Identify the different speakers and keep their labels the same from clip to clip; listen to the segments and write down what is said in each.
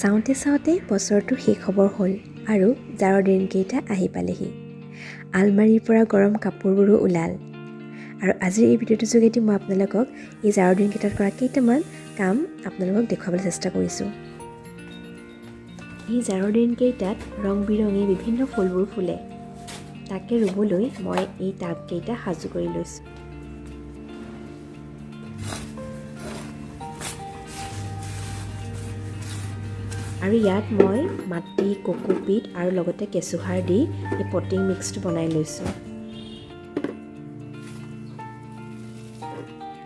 Speaker 1: চাওঁতে চাওঁতে বছৰটো শেষ হ'বৰ হ'ল আৰু জাৰৰ দিনকেইটা আহি পালেহি। আলমাৰীৰ পৰা গৰম কাপোৰবোৰো ওলাল। আৰু আজিৰ এই ভিডিঅ'টোৰ যোগেদি মই আপোনালোকক এই জাৰৰ দিনকেইটাত কৰা কেইটামান কাম আপোনালোকক দেখুৱাবলৈ চেষ্টা কৰিছোঁ। এই জাৰৰ দিনকেইটাত ৰং বিৰঙী বিভিন্ন ফুলবোৰ ফুলে। তাকে ৰুবলৈ মই এই টাবকেইটা সাজু কৰি লৈছোঁ। আৰু ইয়াত মই মাটি, কোকোপিট আৰু লগতে কেঁচুসাৰ দি এই পটিং মিক্সটো বনাই লৈছোঁ।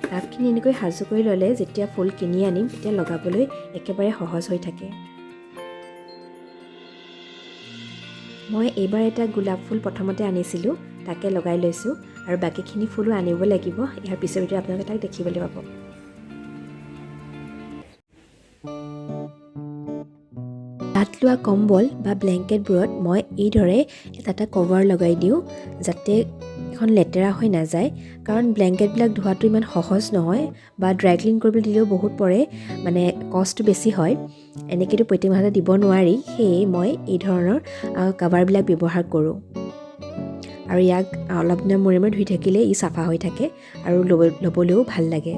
Speaker 1: টাবখিনি এনেকৈ সাজু কৰি ল'লে যেতিয়া ফুল কিনি আনিম তেতিয়া লগাবলৈ একেবাৰে সহজ হৈ থাকে। মই এইবাৰ এটা গোলাপ ফুল প্ৰথমতে আনিছিলোঁ, তাকে লগাই লৈছোঁ আৰু বাকীখিনি ফুলো আনিব লাগিব। ইয়াৰ পিছৰ ভিতৰত আপোনালোকে তাক দেখিবলৈ পাব। তাত লোৱা কম্বল বা ব্লেংকেটবোৰত মই এইদৰে এটা কভাৰ লগাই দিওঁ যাতে এখন লেতেৰা হৈ নাযায়, কাৰণ ব্লেংকেটবিলাক ধোৱাটো ইমান সহজ নহয় বা ড্ৰাই ক্লিন কৰিবলৈ দিলেও বহুত পৰে, মানে কষ্ট বেছি হয়। এনেকৈতো প্ৰত্যেক মাহতে দিব নোৱাৰি, সেয়ে মই এই ধৰণৰ কভাৰবিলাক ব্যৱহাৰ কৰোঁ। আৰু ইয়াক অলপ দিনৰ মূৰে মূৰে ধুই থাকিলে ই চাফা হৈ থাকে আৰু ল'বলৈও ভাল লাগে।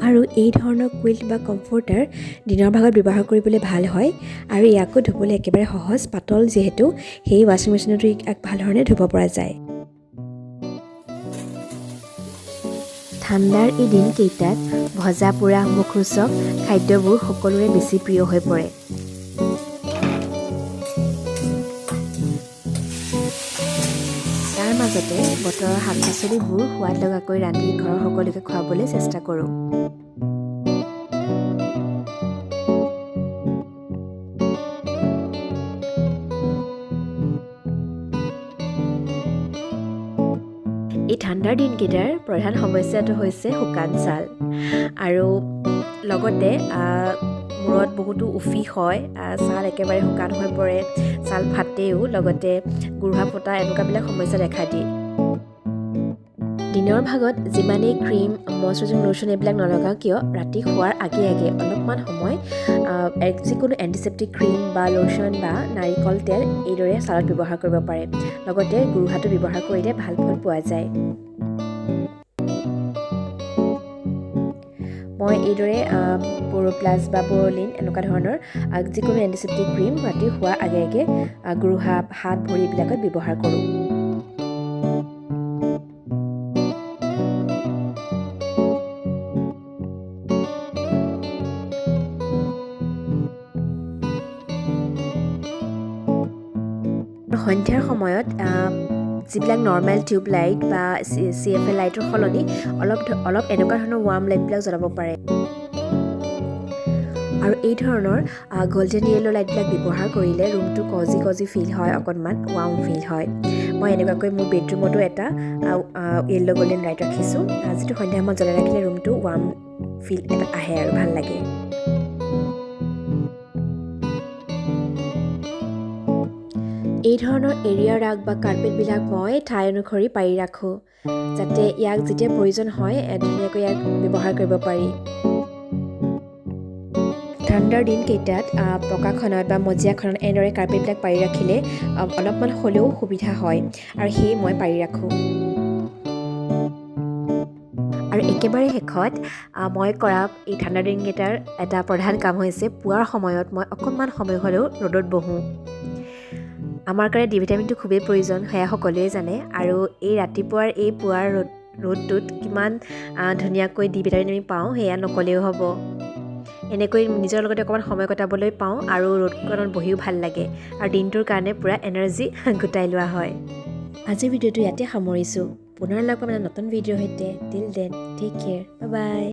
Speaker 1: আৰু এই ধৰণৰ কুইল্ট বা কমফৰ্টাৰ দিনৰ ভাগত ব্যৱহাৰ কৰিবলৈ ভাল হয় আৰু ইয়াকো ধুবলৈ একেবাৰে সহজ, পাতল যিহেতু, সেই ৱাশ্বিং মেচিনতো ইয়াক ভাল ধৰণে ধুব পৰা যায়। ঠাণ্ডাৰ এই দিনকেইটাত ভজা পোৰা মুখৰোচক খাদ্যবোৰ সকলোৰে বেছি প্ৰিয় হৈ পৰে। তাৰ মাজতে বতৰৰ শাক পাচলিবোৰ সোৱাদ লগাকৈ ৰান্ধি ঘৰৰ সকলোকে খুৱাবলৈ চেষ্টা কৰোঁ। এই ঠাণ্ডাৰ দিনকেইটাৰ প্ৰধান সমস্যাটো হৈছে শুকান ছাল, আৰু লগতে মূৰত বহুতো উফি হয়, ছাল একেবাৰে শুকান হৈ পৰে, ছাল ফাটেও, লগতে গোৰোহা পতা এনেকুৱাবিলাক সমস্যা দেখা দিয়ে। দিনৰ ভাগত যিমানেই ক্ৰীম, মইশ্চাৰাইজিং লোশ্যন এইবিলাক নলগাওঁ কিয়, ৰাতি শোৱাৰ আগে আগে অলপমান সময় যিকোনো এণ্টিছেপ্টিক ক্ৰীম বা লোশ্যন বা নাৰিকল তেল এইদৰে ছালত ব্যৱহাৰ কৰিব পাৰে। লগতে গোৰোহাটো ব্যৱহাৰ কৰিলে ভাল ফল পোৱা যায়। মই এইদৰে বৰোপ্লাছ বা বৰলিন এনেকুৱা ধৰণৰ যিকোনো এণ্টিছেপ্টিক ক্ৰীম ৰাতি শোৱাৰ আগে আগে গোৰোহা, হাত, ভৰিবিলাকত ব্যৱহাৰ কৰোঁ। সন্ধিয়াৰ সময়ত যিবিলাক নৰ্মেল টিউব লাইট বা CFL লাইটৰ সলনি অলপ এনেকুৱা ধৰণৰ ৱাৰ্ম লাইটবিলাক জ্বলাব পাৰে। আৰু এই ধৰণৰ গল্ডেন য়েল্লো লাইটবিলাক ব্যৱহাৰ কৰিলে ৰুমটো কজি ফিল হয়, অকণমান ৱাৰ্ম ফিল হয়। মই এনেকুৱাকৈ মোৰ বেডৰুমতো এটা য়েল্লো গল্ডেন লাইট ৰাখিছোঁ, যিটো সন্ধিয়া সময়ত জ্বলাই ৰাখিলে ৰুমটো ৱাৰ্ম ফিল এটা আহে আৰু ভাল লাগে। এই ধৰণৰ এৰিয়া ৰাগ বা কাৰ্পেটবিলাক মই ঠাই অনুসৰি পাৰি ৰাখোঁ, যাতে ইয়াক যেতিয়া প্ৰয়োজন হয় ধুনীয়াকৈ ইয়াক ব্যৱহাৰ কৰিব পাৰি। ঠাণ্ডাৰ দিনকেইটাত পকাখনত বা মজিয়াখনত এনেদৰে কাৰ্পেটবিলাক পাৰি ৰাখিলে অলপমান হ'লেও সুবিধা হয়, আৰু সেয়ে মই পাৰি ৰাখোঁ। আৰু একেবাৰে শেষত মই কৰা এই ঠাণ্ডাৰ দিনকেইটাৰ এটা প্ৰধান কাম হৈছে পুৱাৰ সময়ত মই অকণমান সময় হ'লেও ৰ'দত বহোঁ। আমাৰ কাৰণে ডি ভিটামিনটো খুবেই প্ৰয়োজন, সেয়া সকলোৱে জানে, আৰু এই ৰাতিপুৱাৰ এই পুৱাৰ ৰ'দটোত কিমান ধুনীয়াকৈ ডি ভিটামিন আমি পাওঁ সেয়া নক'লেও হ'ব। এনেকৈ নিজৰ লগতে অকণমান সময় কটাবলৈ পাওঁ আৰু ৰ'দখনত বহিও ভাল লাগে, আৰু দিনটোৰ কাৰণে পূৰা এনাৰ্জি গোটাই লোৱা হয়। আজিৰ ভিডিঅ'টো ইয়াতে সামৰিছোঁ। পুনৰ লগ পাম এটা নতুন ভিডিঅ'ৰ সৈতে। Till then, take care, bye বাই।